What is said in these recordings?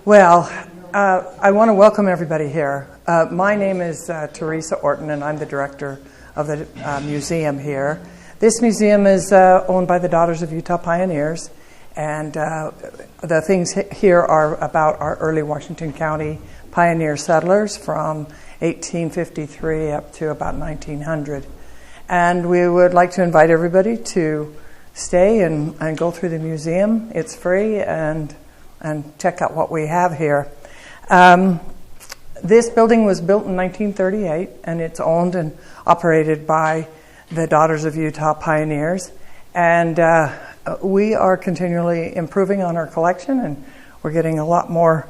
Well, I want to welcome everybody here. My name is Teresa Orton, and I'm the director of the museum here. This museum is owned by the Daughters of Utah Pioneers, and the things here are about our early Washington County pioneer settlers from 1853 up to about 1900. And we would like to invite everybody to stay and go through the museum. It's free, and check out what we have here. This building was built in 1938, and it's owned and operated by the Daughters of Utah Pioneers. And we are continually improving on our collection, and we're getting a lot more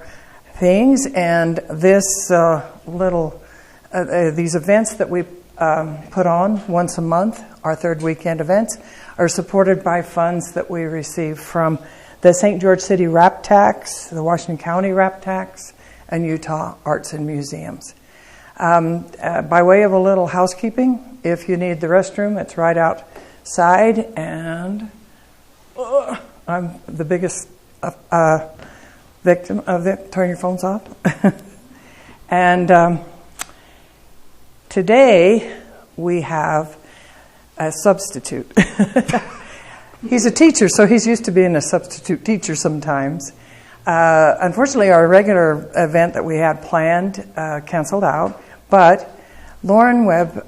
things. And this these events that we put on once a month, our third weekend events, are supported by funds that we receive from the St. George City Rap Tax, the Washington County Rap Tax, and Utah Arts and Museums. By way of a little housekeeping, if you need the restroom, it's right outside, and I'm the biggest victim of it. Turn your phones off. And today we have a substitute. He's a teacher, so he's used to being a substitute teacher sometimes. Unfortunately, our regular event that we had planned canceled out, but Lauren Webb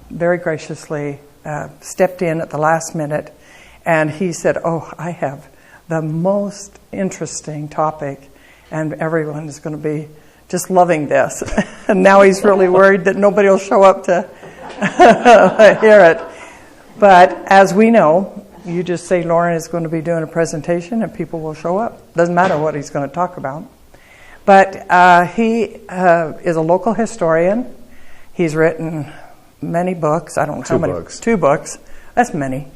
very graciously stepped in at the last minute, and he said, "Oh, I have the most interesting topic, and everyone is going to be just loving this." And now he's really worried that nobody will show up to hear it. But as we know, you just say Lauren is going to be doing a presentation and people will show up. Doesn't matter what he's going to talk about. But he is a local historian. He's written many books. I don't know how many. 2 books. 2 books. That's many.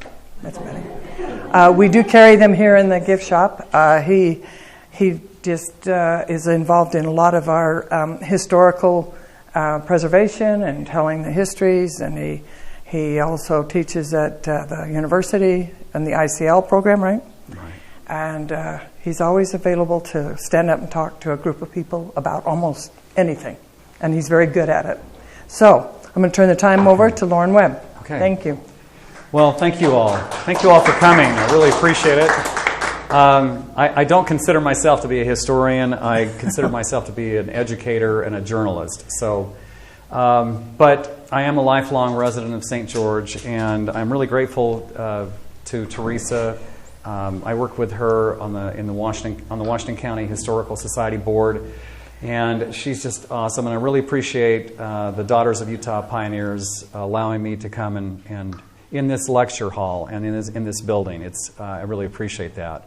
That's many. We do carry them here in the gift shop. He just is involved in a lot of our historical preservation and telling the histories, and he also teaches at the university and the ICL program, right? Right. And he's always available to stand up and talk to a group of people about almost anything. And he's very good at it. So I'm going to turn the time over to Lauren Webb. Okay. Thank you. Well, thank you all. Thank you all for coming. I really appreciate it. I don't consider myself to be a historian. I consider myself to be an educator and a journalist. So, but I am a lifelong resident of St. George, and I'm really grateful to Teresa. I work with her on the Washington County Historical Society Board, and she's just awesome. And I really appreciate the Daughters of Utah Pioneers allowing me to come and in this lecture hall and in this building. I really appreciate that.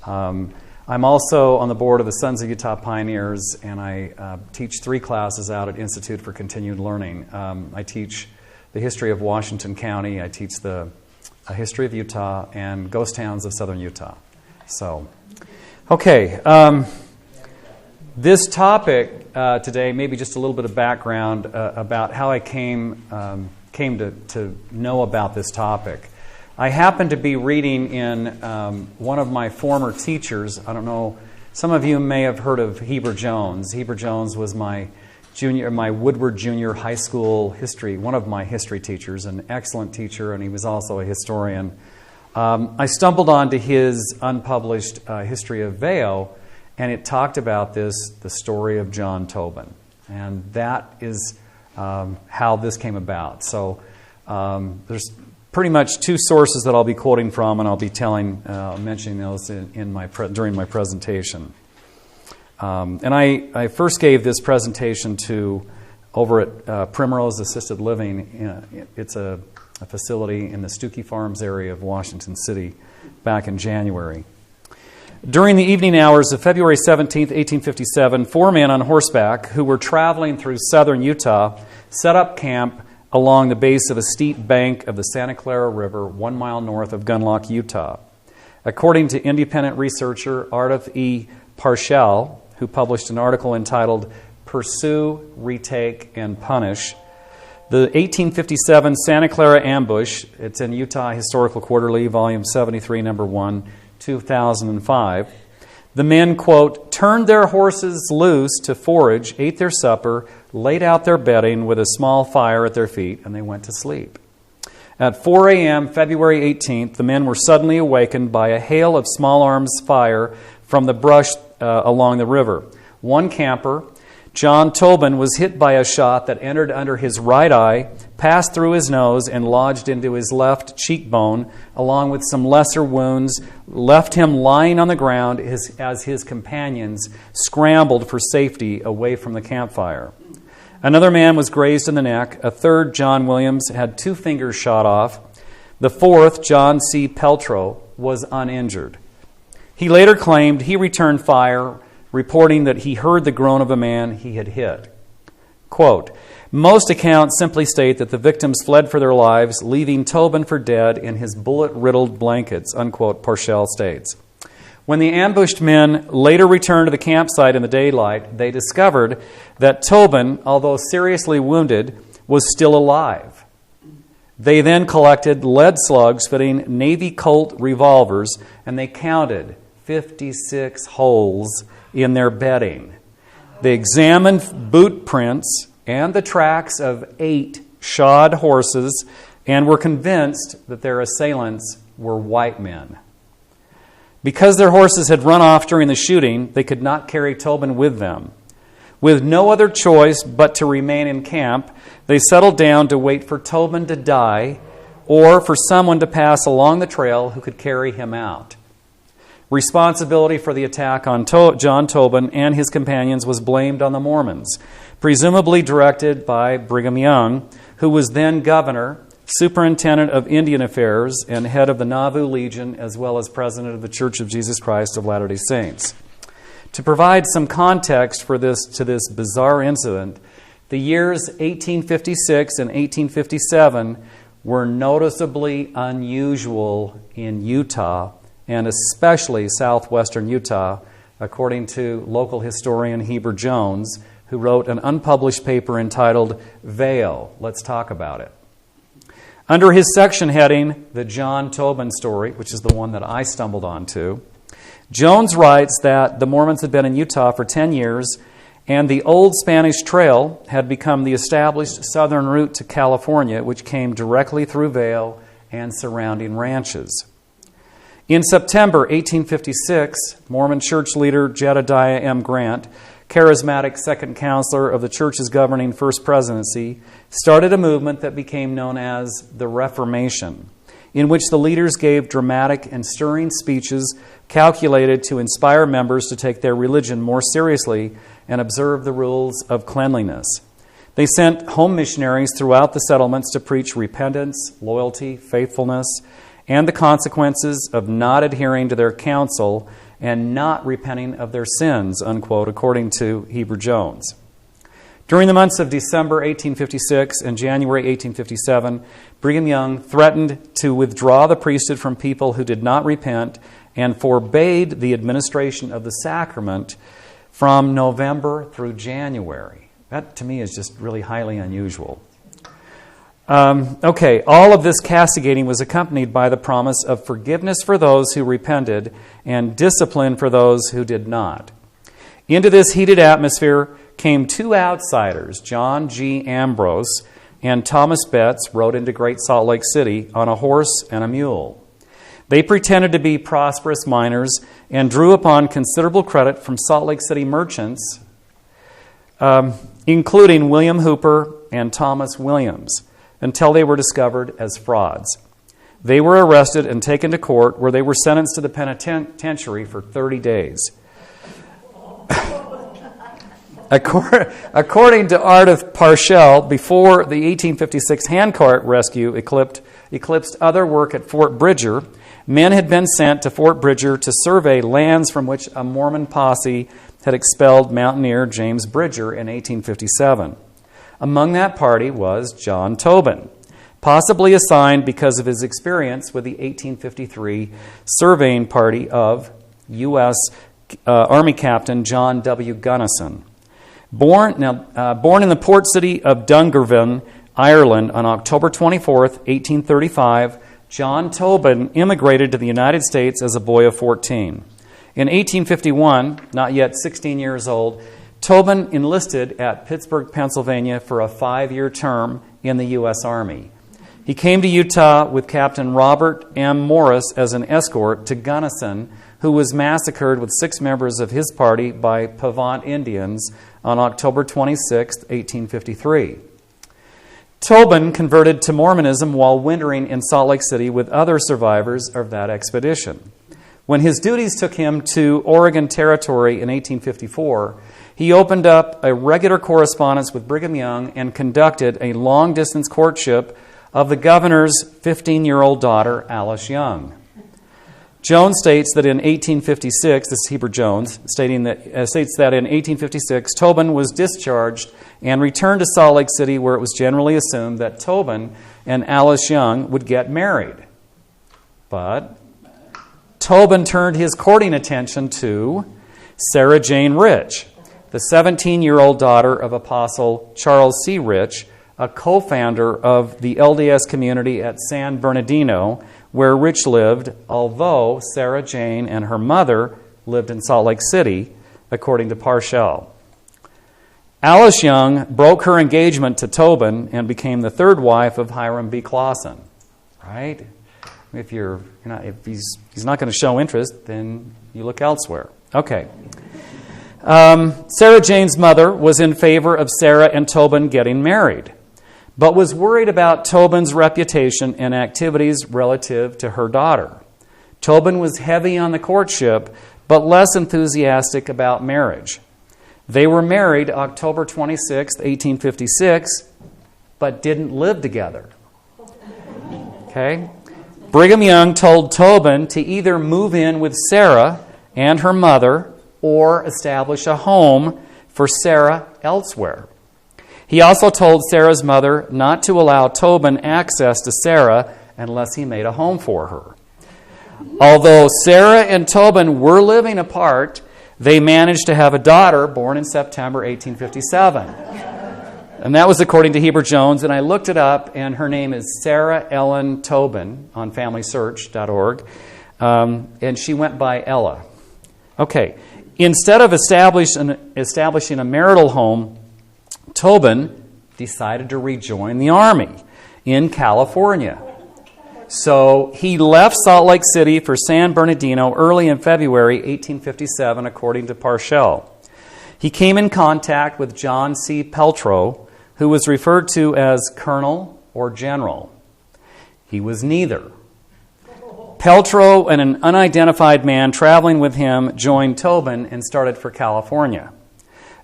I'm also on the board of the Sons of Utah Pioneers, and I teach 3 classes out at Institute for Continued Learning. I teach the history of Washington County, I teach the history of Utah, and ghost towns of southern Utah. So, okay. This topic today, maybe just a little bit of background about how I came to know about this topic. I happened to be reading in one of my former teachers. I don't know, some of you may have heard of Heber Jones. Heber Jones was my Woodward Junior High School history, one of my history teachers, an excellent teacher, and he was also a historian. I stumbled onto his unpublished history of Veo, and it talked about the story of John Tobin. And that is how this came about. So there's pretty much 2 sources that I'll be quoting from, and I'll be mentioning those during my presentation. And I first gave this presentation over at Primrose Assisted Living. It's a facility in the Stookie Farms area of Washington City back in January. During the evening hours of February 17th, 1857, 4 men on horseback who were traveling through southern Utah set up camp along the base of a steep bank of the Santa Clara River 1 mile north of Gunlock, Utah. According to independent researcher Ardith E. Parshall, who published an article entitled Pursue, Retake, and Punish, the 1857 Santa Clara Ambush, it's in Utah Historical Quarterly, Volume 73, Number 1, 2005. The men, quote, turned their horses loose to forage, ate their supper, laid out their bedding with a small fire at their feet, and they went to sleep. At 4 a.m., February 18th, the men were suddenly awakened by a hail of small arms fire from the brush along the river. One camper, John Tobin, was hit by a shot that entered under his right eye, passed through his nose, and lodged into his left cheekbone, along with some lesser wounds, left him lying on the ground as his companions scrambled for safety away from the campfire. Another man was grazed in the neck. A third, John Williams, had 2 fingers shot off. The fourth, John C. Peltro, was uninjured. He later claimed he returned fire, reporting that he heard the groan of a man he had hit. Quote, most accounts simply state that the victims fled for their lives, leaving Tobin for dead in his bullet-riddled blankets, unquote, Parshall states. When the ambushed men later returned to the campsite in the daylight, they discovered that Tobin, although seriously wounded, was still alive. They then collected lead slugs fitting Navy Colt revolvers, and they counted 56 holes in their bedding. They examined boot prints and the tracks of 8 shod horses and were convinced that their assailants were white men. Because their horses had run off during the shooting, they could not carry Tobin with them. With no other choice but to remain in camp, they settled down to wait for Tobin to die or for someone to pass along the trail who could carry him out. Responsibility for the attack on John Tobin and his companions was blamed on the Mormons, presumably directed by Brigham Young, who was then governor, superintendent of Indian Affairs, and head of the Nauvoo Legion, as well as president of the Church of Jesus Christ of Latter-day Saints. To provide some context to this bizarre incident, the years 1856 and 1857 were noticeably unusual in Utah, and especially southwestern Utah, according to local historian Heber Jones, who wrote an unpublished paper entitled Veil. Let's talk about it. Under his section heading, The John Tobin Story, which is the one that I stumbled onto, Jones writes that the Mormons had been in Utah for 10 years, and the old Spanish Trail had become the established southern route to California, which came directly through Vail and surrounding ranches. In September 1856, Mormon church leader Jedediah M. Grant, charismatic second counselor of the church's governing First Presidency, started a movement that became known as the Reformation, in which the leaders gave dramatic and stirring speeches calculated to inspire members to take their religion more seriously and observe the rules of cleanliness. They sent home missionaries throughout the settlements to preach repentance, loyalty, faithfulness, and the consequences of not adhering to their counsel and not repenting of their sins, unquote, according to Heber Jones. During the months of December 1856 and January 1857, Brigham Young threatened to withdraw the priesthood from people who did not repent and forbade the administration of the sacrament from November through January. That, to me, is just really highly unusual. All of this castigating was accompanied by the promise of forgiveness for those who repented and discipline for those who did not. Into this heated atmosphere came 2 outsiders, John G. Ambrose and Thomas Betts, rode into Great Salt Lake City on a horse and a mule. They pretended to be prosperous miners and drew upon considerable credit from Salt Lake City merchants, including William Hooper and Thomas Williams, until they were discovered as frauds. They were arrested and taken to court, where they were sentenced to the penitentiary for 30 days. According to Ardith Parshall, before the 1856 handcart rescue eclipsed other work at Fort Bridger, men had been sent to Fort Bridger to survey lands from which a Mormon posse had expelled mountaineer James Bridger in 1857. Among that party was John Tobin, possibly assigned because of his experience with the 1853 surveying party of U.S. Army Captain John W. Gunnison. Born in the port city of Dungarvan, Ireland, on October 24, 1835, John Tobin immigrated to the United States as a boy of 14. In 1851, not yet 16 years old, Tobin enlisted at Pittsburgh, Pennsylvania for a 5-year term in the U.S. Army. He came to Utah with Captain Robert M. Morris as an escort to Gunnison, who was massacred with 6 members of his party by Pavant Indians on October 26, 1853. Tobin converted to Mormonism while wintering in Salt Lake City with other survivors of that expedition. When his duties took him to Oregon Territory in 1854, he opened up a regular correspondence with Brigham Young and conducted a long-distance courtship of the governor's 15-year-old daughter, Alice Young. Jones states that in 1856, this is Heber Jones, states that in 1856, Tobin was discharged and returned to Salt Lake City, where it was generally assumed that Tobin and Alice Young would get married. But Tobin turned his courting attention to Sarah Jane Rich, the 17-year-old daughter of Apostle Charles C. Rich, a co-founder of the LDS community at San Bernardino, where Rich lived, although Sarah Jane and her mother lived in Salt Lake City, according to Parshall. Alice Young broke her engagement to Tobin and became the third wife of Hiram B. Clausen. Right? If he's not going to show interest, then you look elsewhere. Okay. Sarah Jane's mother was in favor of Sarah and Tobin getting married, but was worried about Tobin's reputation and activities relative to her daughter. Tobin was heavy on the courtship, but less enthusiastic about marriage. They were married October 26, 1856, but didn't live together. Okay? Brigham Young told Tobin to either move in with Sarah and her mother or establish a home for Sarah elsewhere. He also told Sarah's mother not to allow Tobin access to Sarah unless he made a home for her. Although Sarah and Tobin were living apart, they managed to have a daughter born in September 1857. And that was according to Heber Jones, and I looked it up, and her name is Sarah Ellen Tobin on FamilySearch.org, and she went by Ella. Okay, instead of establishing a marital home, Tobin decided to rejoin the Army in California. So he left Salt Lake City for San Bernardino early in February 1857, according to Parshall. He came in contact with John C. Peltro, who was referred to as Colonel or General. He was neither. Peltro and an unidentified man traveling with him joined Tobin and started for California.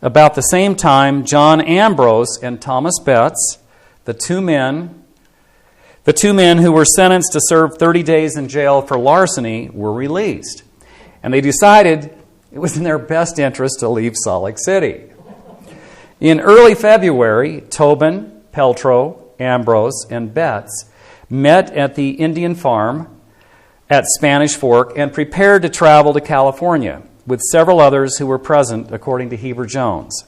About the same time, John Ambrose and Thomas Betts, the two men who were sentenced to serve 30 days in jail for larceny, were released. And they decided it was in their best interest to leave Salt Lake City. In early February, Tobin, Peltro, Ambrose, and Betts met at the Indian farm at Spanish Fork and prepared to travel to California with several others who were present, according to Heber Jones.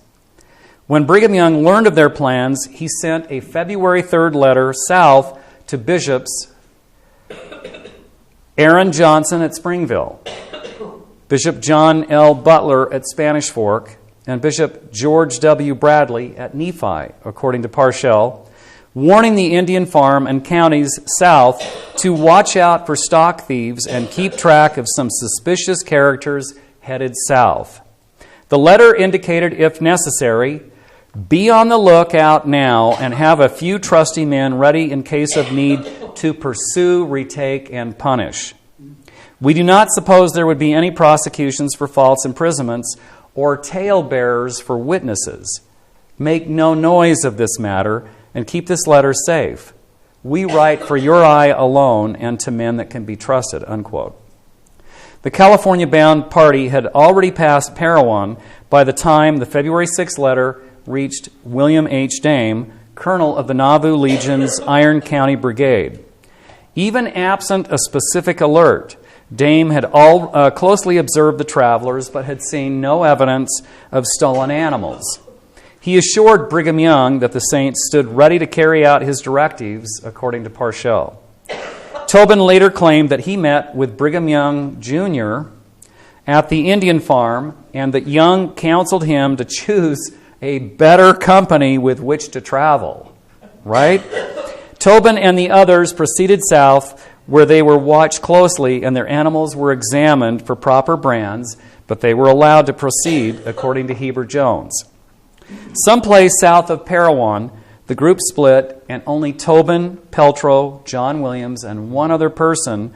When Brigham Young learned of their plans, he sent a February 3rd letter south to Bishops Aaron Johnson at Springville, Bishop John L. Butler at Spanish Fork, and Bishop George W. Bradley at Nephi, according to Parshall, warning the Indian farm and counties south to watch out for stock thieves and keep track of some suspicious characters headed south. The letter indicated, if necessary, be on the lookout now and have a few trusty men ready in case of need to pursue, retake, and punish. We do not suppose there would be any prosecutions for false imprisonments or talebearers for witnesses. Make no noise of this matter and keep this letter safe. We write for your eye alone and to men that can be trusted," unquote. The California-bound party had already passed Parowan by the time the February 6th letter reached William H. Dame, colonel of the Nauvoo Legion's Iron County Brigade. Even absent a specific alert, Dame had closely observed the travelers but had seen no evidence of stolen animals. He assured Brigham Young that the Saints stood ready to carry out his directives, according to Parshall. Tobin later claimed that he met with Brigham Young Jr. at the Indian farm, and that Young counseled him to choose a better company with which to travel. Right? Tobin and the others proceeded south, where they were watched closely and their animals were examined for proper brands, but they were allowed to proceed according to Heber Jones. Someplace south of Parowan, the group split, and only Tobin, Peltro, John Williams, and one other person,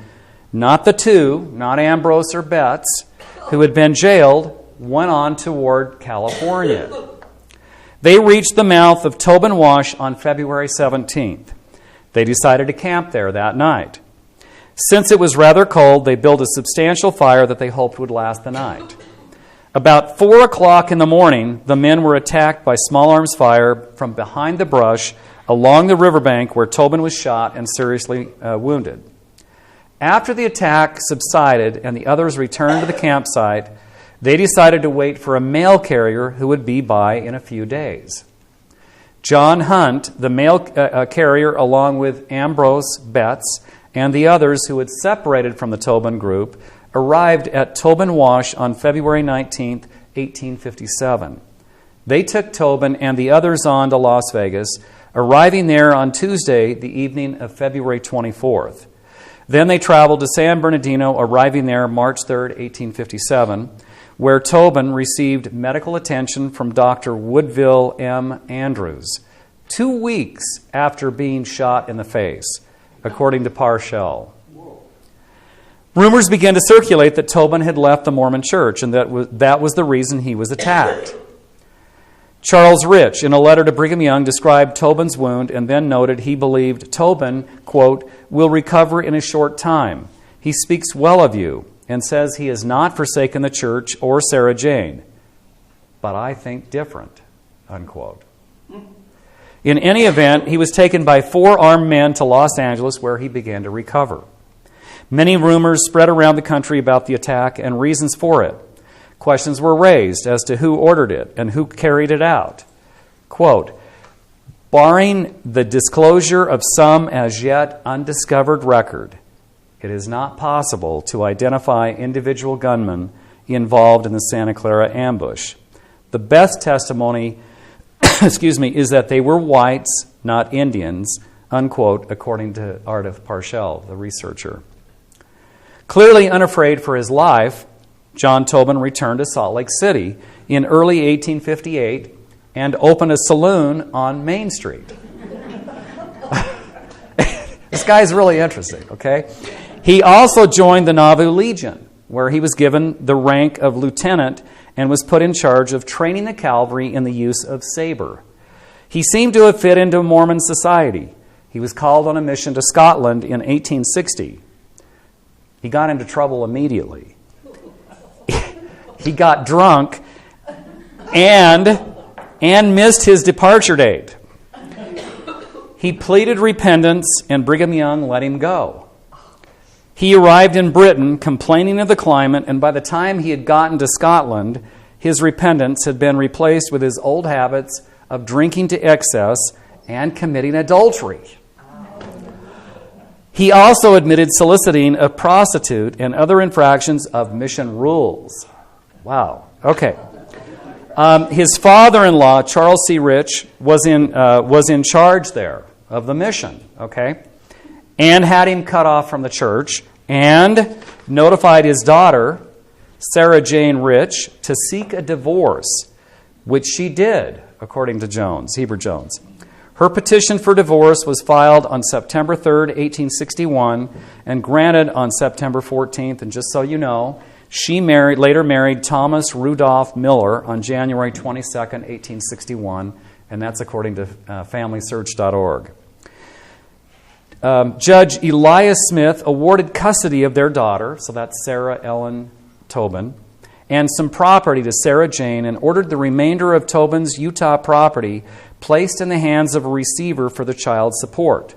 not the two, not Ambrose or Betts, who had been jailed, went on toward California. They reached the mouth of Tobin Wash on February 17th. They decided to camp there that night. Since it was rather cold, they built a substantial fire that they hoped would last the night. About 4 o'clock in the morning, the men were attacked by small arms fire from behind the brush along the riverbank where Tobin was shot and seriously wounded. After the attack subsided and the others returned to the campsite, they decided to wait for a mail carrier who would be by in a few days. John Hunt, the mail carrier, along with Ambrose, Betts, and the others who had separated from the Tobin group, arrived at Tobin Wash on February 19, 1857. They took Tobin and the others on to Las Vegas, arriving there on Tuesday, the evening of February 24th. Then they traveled to San Bernardino, arriving there March 3, 1857, where Tobin received medical attention from Dr. Woodville M. Andrews, 2 weeks after being shot in the face, according to Parshall. Rumors began to circulate that Tobin had left the Mormon Church, and that was the reason he was attacked. Charles Rich, in a letter to Brigham Young, described Tobin's wound and then noted he believed Tobin, quote, will recover in a short time. He speaks well of you and says he has not forsaken the church or Sarah Jane. But I think different, unquote. In any event, he was taken by 4 armed men to Los Angeles, where he began to recover. Many rumors spread around the country about the attack and reasons for it. Questions were raised as to who ordered it and who carried it out. Quote, barring the disclosure of some as yet undiscovered record, it is not possible to identify individual gunmen involved in the Santa Clara ambush. The best testimony is that they were whites, not Indians, unquote, according to Ardith Parshall, the researcher. Clearly unafraid for his life, John Tobin returned to Salt Lake City in early 1858 and opened a saloon on Main Street. This guy's really interesting, okay? He also joined the Nauvoo Legion, where he was given the rank of lieutenant and was put in charge of training the cavalry in the use of saber. He seemed to have fit into Mormon society. He was called on a mission to Scotland in 1860. He got into trouble immediately. He got drunk and missed his departure date. He pleaded repentance, and Brigham Young let him go. He arrived in Britain complaining of the climate, and by the time he had gotten to Scotland, his repentance had been replaced with his old habits of drinking to excess and committing adultery. He also admitted soliciting a prostitute and other infractions of mission rules. Wow. Okay. His father-in-law, Charles C. Rich, was in charge there of the mission. Okay, and had him cut off from the church, and notified his daughter, Sarah Jane Rich, to seek a divorce, which she did, according to Jones, Heber Jones. Her petition for divorce was filed on September 3rd, 1861, and granted on September 14th. And just so you know, she later married Thomas Rudolph Miller on January 22nd, 1861, and that's according to FamilySearch.org. Judge Elias Smith awarded custody of their daughter, so that's Sarah Ellen Tobin, and some property to Sarah Jane, and ordered the remainder of Tobin's Utah property placed in the hands of a receiver for the child's support.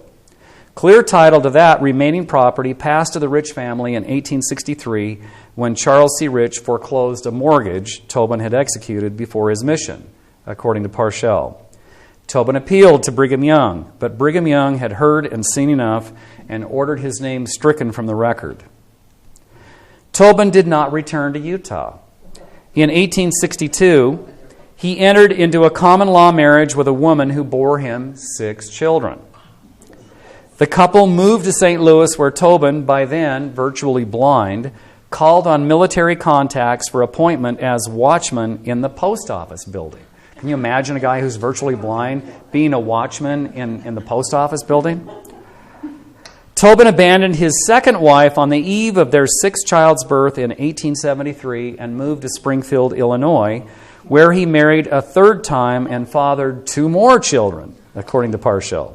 Clear title to that remaining property passed to the Rich family in 1863 when Charles C. Rich foreclosed a mortgage Tobin had executed before his mission, according to Parshall. Tobin appealed to Brigham Young, but Brigham Young had heard and seen enough and ordered his name stricken from the record. Tobin did not return to Utah. In 1862, he entered into a common law marriage with a woman who bore him 6 children. The couple moved to St. Louis, where Tobin, by then virtually blind, called on military contacts for appointment as watchman in the post office building. Can you imagine a guy who's virtually blind being a watchman in the post office building? Tobin abandoned his second wife on the eve of their 6th child's birth in 1873 and moved to Springfield, Illinois, where he married a 3rd time and fathered 2 more children, according to Parshall.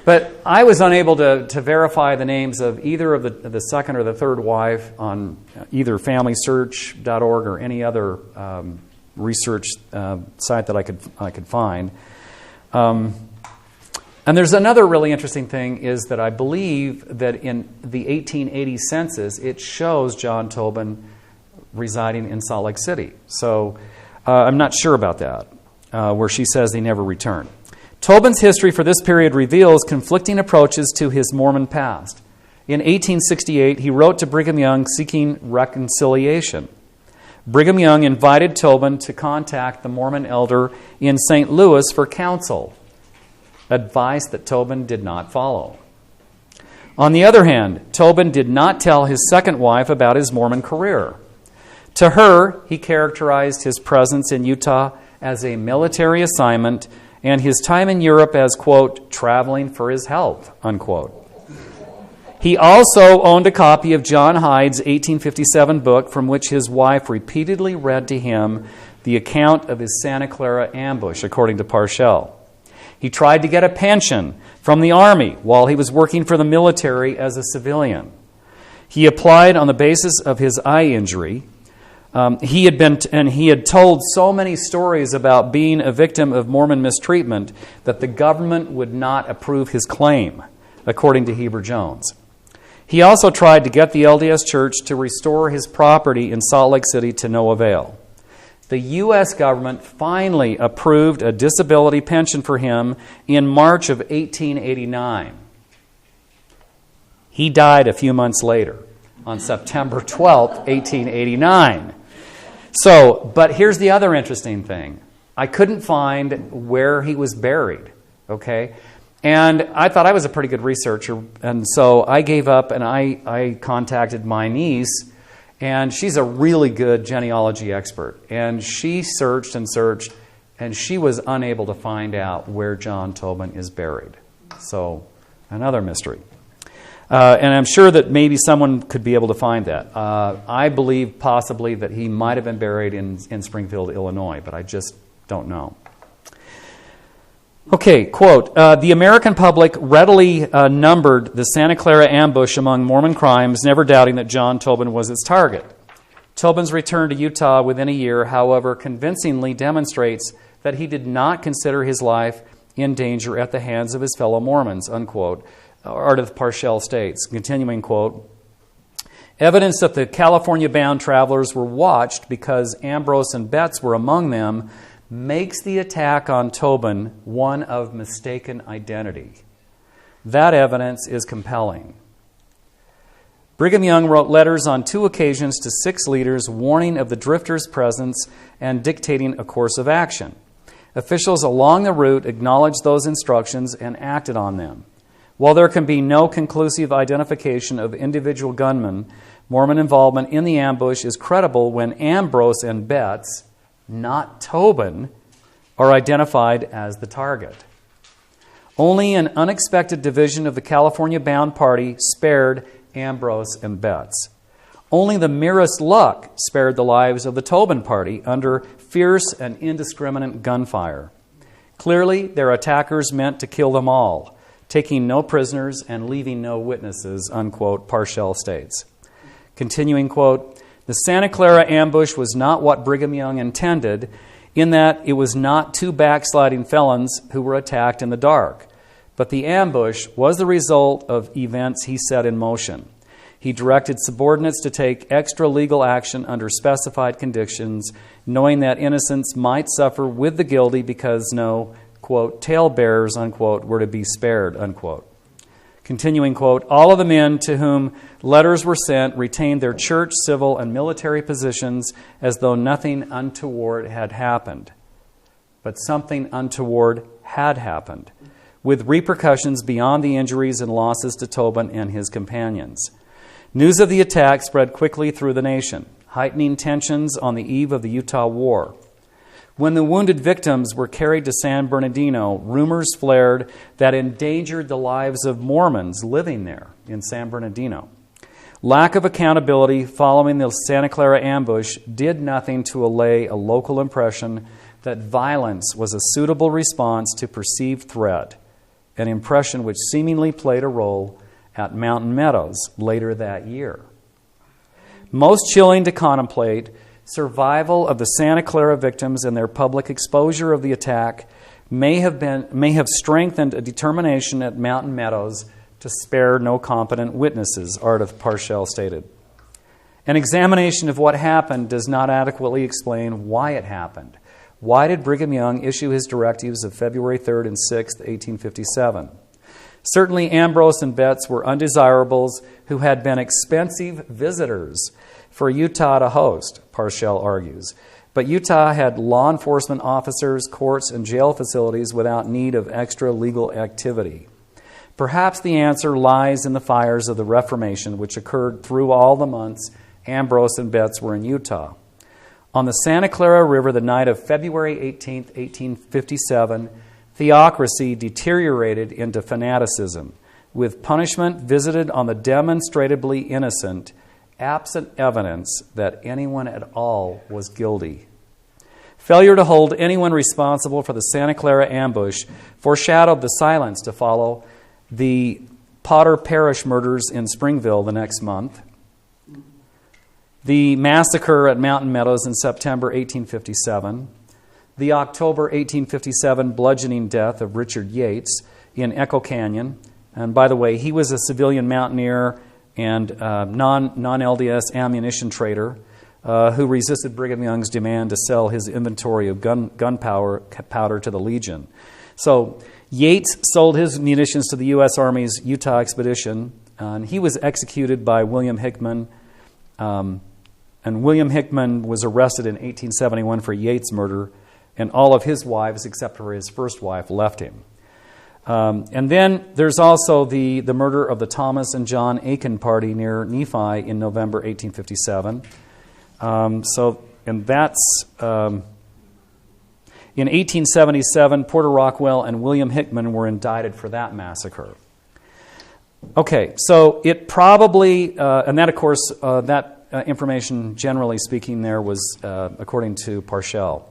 But I was unable to verify the names of either of the second or the third wife on either FamilySearch.org or any other research site that I could find. And there's another really interesting thing is that I believe that in the 1880 census, it shows John Tobin residing in Salt Lake City. So I'm not sure about that, where she says he never returned. Tobin's history for this period reveals conflicting approaches to his Mormon past. In 1868, he wrote to Brigham Young seeking reconciliation. Brigham Young invited Tobin to contact the Mormon elder in St. Louis for counsel, advice that Tobin did not follow. On the other hand, Tobin did not tell his second wife about his Mormon career. To her, he characterized his presence in Utah as a military assignment and his time in Europe as, quote, traveling for his health, unquote. He also owned a copy of John Hyde's 1857 book from which his wife repeatedly read to him the account of his Santa Clara ambush, according to Parshall. He tried to get a pension from the Army while he was working for the military as a civilian. He applied on the basis of his eye injury. He had told so many stories about being a victim of Mormon mistreatment that the government would not approve his claim, according to Heber Jones. He also tried to get the LDS Church to restore his property in Salt Lake City to no avail. The U.S. government finally approved a disability pension for him in March of 1889. He died a few months later, on September 12th, 1889. But here's the other interesting thing. I couldn't find where he was buried, okay? And I thought I was a pretty good researcher, and so I gave up and I contacted my niece, and she's a really good genealogy expert. And she searched and searched, and she was unable to find out where John Tobin is buried. So, another mystery. And I'm sure that maybe someone could be able to find that. I believe possibly that he might have been buried in Springfield, Illinois, but I just don't know. Okay, quote, the American public readily numbered the Santa Clara ambush among Mormon crimes, never doubting that John Tobin was its target. Tobin's return to Utah within a year, however, convincingly demonstrates that he did not consider his life in danger at the hands of his fellow Mormons, unquote. Ardith Parshall states, continuing quote, evidence that the California-bound travelers were watched because Ambrose and Betts were among them makes the attack on Tobin one of mistaken identity. That evidence is compelling. Brigham Young wrote letters on 2 occasions to 6 leaders warning of the drifters' presence and dictating a course of action. Officials along the route acknowledged those instructions and acted on them. While there can be no conclusive identification of individual gunmen, Mormon involvement in the ambush is credible when Ambrose and Betts, not Tobin, are identified as the target. Only an unexpected division of the California-bound party spared Ambrose and Betts. Only the merest luck spared the lives of the Tobin party under fierce and indiscriminate gunfire. Clearly, their attackers meant to kill them all, taking no prisoners and leaving no witnesses, unquote, Parshall states. Continuing, quote, the Santa Clara ambush was not what Brigham Young intended, in that it was not 2 backsliding felons who were attacked in the dark, but the ambush was the result of events he set in motion. He directed subordinates to take extra legal action under specified conditions, knowing that innocents might suffer with the guilty because no, quote, talebearers, unquote, were to be spared, unquote. Continuing quote, all of the men to whom letters were sent retained their church, civil, and military positions as though nothing untoward had happened. But something untoward had happened, with repercussions beyond the injuries and losses to Tobin and his companions. News of the attack spread quickly through the nation, heightening tensions on the eve of the Utah War. When the wounded victims were carried to San Bernardino, rumors flared that endangered the lives of Mormons living there in San Bernardino. Lack of accountability following the Santa Clara ambush did nothing to allay a local impression that violence was a suitable response to perceived threat, an impression which seemingly played a role at Mountain Meadows later that year. Most chilling to contemplate, survival of the Santa Clara victims and their public exposure of the attack may have strengthened a determination at Mountain Meadows to spare no competent witnesses, Ardith Parshall stated. An examination of what happened does not adequately explain why it happened. Why did Brigham Young issue his directives of February 3rd and 6th, 1857? Certainly Ambrose and Betts were undesirables who had been expensive visitors for Utah to host, Parshall argues. But Utah had law enforcement officers, courts, and jail facilities without need of extra legal activity. Perhaps the answer lies in the fires of the Reformation, which occurred through all the months Ambrose and Betts were in Utah. On the Santa Clara River, the night of February 18, 1857, theocracy deteriorated into fanaticism, with punishment visited on the demonstrably innocent, absent evidence that anyone at all was guilty. Failure to hold anyone responsible for the Santa Clara ambush foreshadowed the silence to follow the Potter Parish murders in Springville the next month, the massacre at Mountain Meadows in September 1857, the October 1857 bludgeoning death of Richard Yates in Echo Canyon. And by the way, he was a civilian mountaineer and non-LDS ammunition trader who resisted Brigham Young's demand to sell his inventory of gunpowder to the Legion. So Yates sold his munitions to the U.S. Army's Utah expedition, and he was executed by William Hickman. And William Hickman was arrested in 1871 for Yates' murder, and all of his wives, except for his first wife, left him. And then there's also the murder of the Thomas and John Aiken party near Nephi in November 1857. In 1877, Porter Rockwell and William Hickman were indicted for that massacre. Okay, so it probably, and that, of course, information, generally speaking, there was according to Parshall.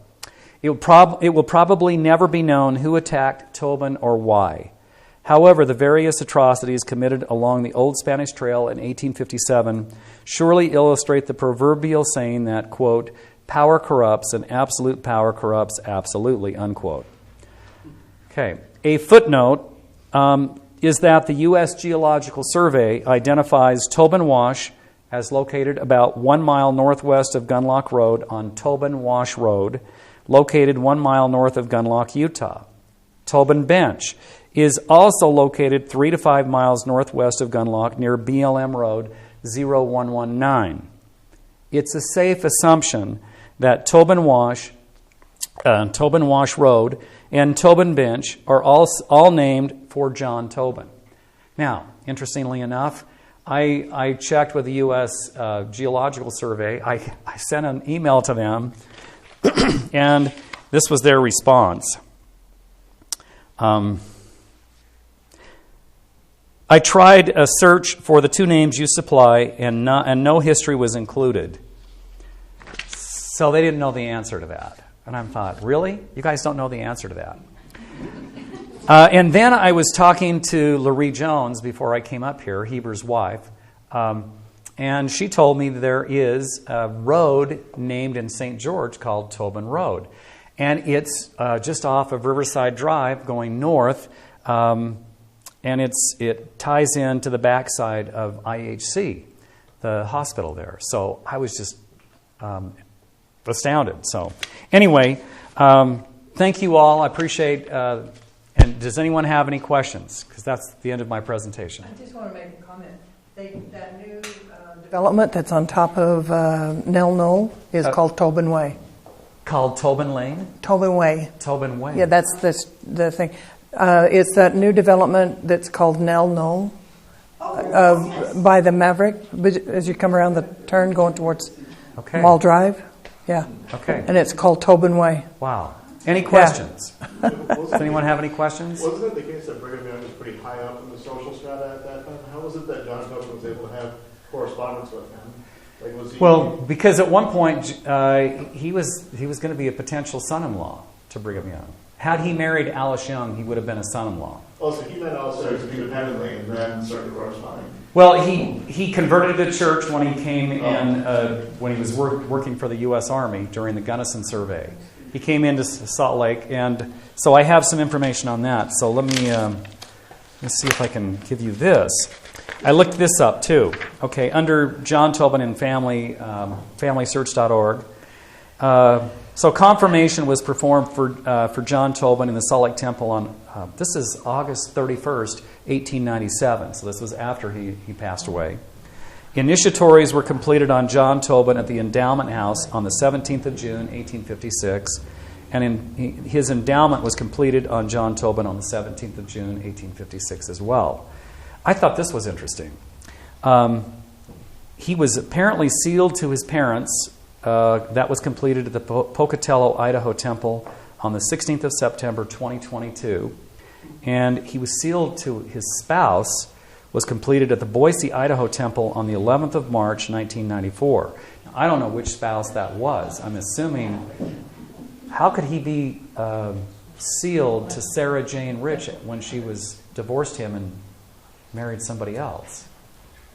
It will probably never be known who attacked Tobin or why. However, the various atrocities committed along the Old Spanish Trail in 1857 surely illustrate the proverbial saying that, quote, power corrupts and absolute power corrupts absolutely, unquote. Okay, a footnote is that the U.S. Geological Survey identifies Tobin Wash as located about 1 mile northwest of Gunlock Road on Tobin Wash Road, located 1 mile north of Gunlock, Utah. Tobin Bench is also located 3 to 5 miles northwest of Gunlock near BLM Road 0119. It's a safe assumption that Tobin Wash Road and Tobin Bench are all named for John Tobin. Now, interestingly enough, I checked with the U.S. Geological Survey. I sent an email to them, and this was their response. I tried a search for the two names you supply, and no history was included. So they didn't know the answer to that. And I thought, really? You guys don't know the answer to that? And then I was talking to Laurie Jones before I came up here, Heber's wife, and she told me there is a road named in St. George called Tobin Road. And it's just off of Riverside Drive going north, and it ties into the backside of IHC, the hospital there. So I was just astounded. So anyway, thank you all. I appreciate and And does anyone have any questions? Because that's the end of my presentation. I just want to make a comment. That new development that's on top of Nell Knoll is called Tobin Way. Called Tobin Lane? Tobin Way. Tobin Way. Yeah, that's the thing. It's that new development that's called Nell Knoll by the Maverick, as you come around the turn going towards Mall Drive. Yeah. Okay. And it's called Tobin Way. Wow. Any questions? Does anyone have any questions? Wasn't it the case that Brigham Young was pretty high up in the social strata at that time? How was it that John Tobin was able to have correspondence with him? Like, was he... Well, because at one point he was going to be a potential son-in-law to Brigham Young. Had he married Alice Young, he would have been a son-in-law. Oh, so he met also independently and then started corresponding. Well, he converted to church when he came in, when he was working for the U.S. Army during the Gunnison Survey. He came into Salt Lake, and so I have some information on that. So let me see if I can give you this. I looked this up too. Okay, under John Tobin and Family, FamilySearch.org. So confirmation was performed for John Tobin in the Salt Lake Temple on this is August 31st, 1897. So this was after he passed away. Initiatories were completed on John Tobin at the Endowment House on the 17th of June, 1856. And his endowment was completed on John Tobin on the 17th of June, 1856 as well. I thought this was interesting. He was apparently sealed to his parents. That was completed at the Pocatello, Idaho Temple on the 16th of September, 2022. And he was sealed to his spouse, was completed at the Boise, Idaho Temple on the 11th of March, 1994. Now, I don't know which spouse that was. I'm assuming, how could he be sealed to Sarah Jane Rich when she was divorced him and married somebody else?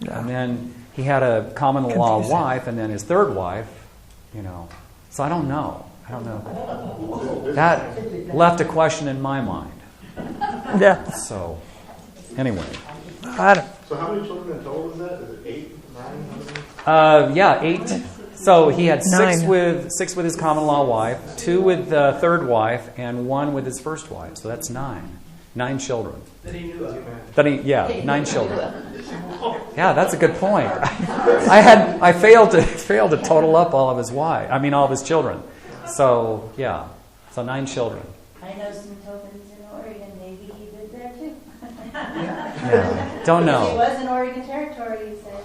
Yeah. And then he had a common law wife, and then his third wife, So I don't know. That left a question in my mind. Yeah. So, anyway. So how many children in total is that? Is it 8, 9? Yeah, 8. So he had 6 with his common law wife, 2 with the third wife, and 1 with his first wife. So that's 9. 9 children. That he knew of. 9 children. Yeah, that's a good point. I failed to total up all of his children. So 9 children. I know some Tobins in Oregon. Maybe he lived there too. Yeah, don't know. He was in Oregon Territory, you said.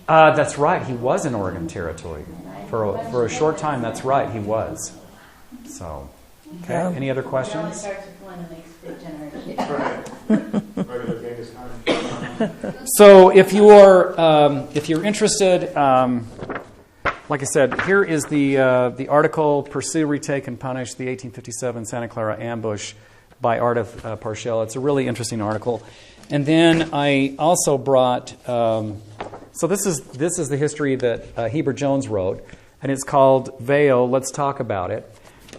That's right. He was in Oregon Territory for a short time. That's right. He was. So, okay. Any other questions? It only starts with one and makes a big generation. So, if you're interested, like I said, here is the article "Pursue, Retake, and Punish: The 1857 Santa Clara Ambush" by Art of Parshell. It's a really interesting article. And then I also brought. So this is the history that Heber Jones wrote, and it's called Vail. Let's talk about it.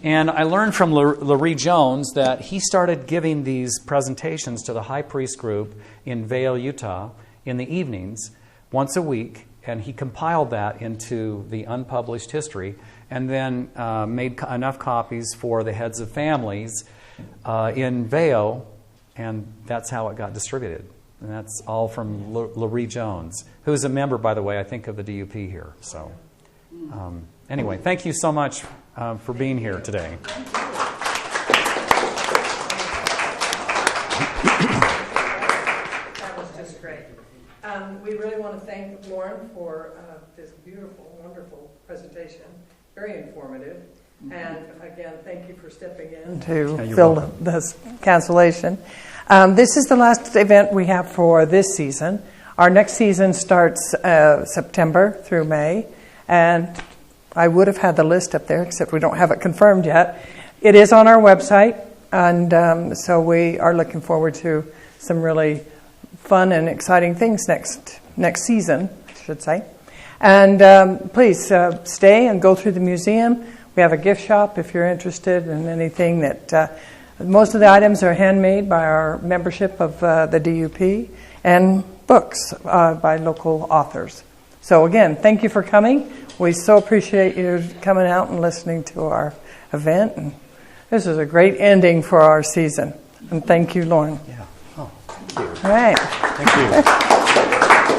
And I learned from Larry Jones that he started giving these presentations to the high priest group in Vail, Utah, in the evenings, once a week, and he compiled that into the unpublished history, and then made enough copies for the heads of families in Vail, and that's how it got distributed. And that's all from Larry Jones, who's a member, by the way, I think, of the DUP here. So, anyway, thank you so much for being here today. That was just great. We really want to thank Lauren for this beautiful, wonderful presentation. Very informative. And again, thank you for stepping in to fill this cancellation. This is the last event we have for this season. Our next season starts September through May. And I would have had the list up there, except we don't have it confirmed yet. It is on our website. And so we are looking forward to some really fun and exciting things next season, I should say. And please stay and go through the museum. We have a gift shop if you're interested in anything that... most of the items are handmade by our membership of the DUP and books by local authors. So again, thank you for coming. We so appreciate you coming out and listening to our event. And this is a great ending for our season. And thank you, Lauren. Yeah. Oh, thank you. All right. Thank you.